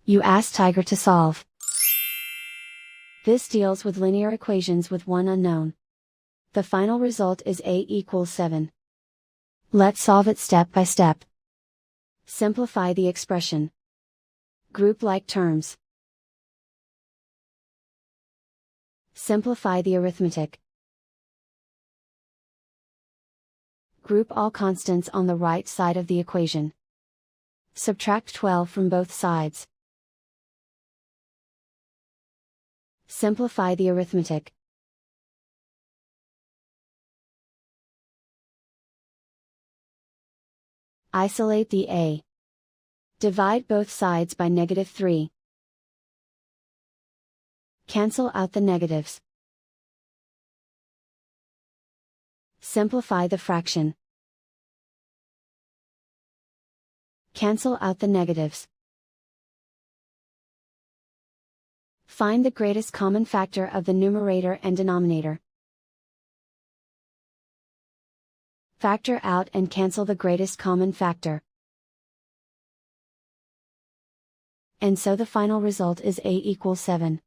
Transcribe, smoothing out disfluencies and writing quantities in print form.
You ask Tiger to solve. This deals with linear equations with one unknown. The final result is a equals 7. Let's solve it step by step. Simplify the expression. Group like terms. Simplify the arithmetic. Group all constants on the right side of the equation. Subtract 12 from both sides. Simplify the arithmetic. Isolate the a. Divide both sides by -3. Cancel out the negatives. Simplify the fraction. Cancel out the negatives. Find the greatest common factor of the numerator and denominator. Factor out and cancel the greatest common factor. And so the final result is a equals 7.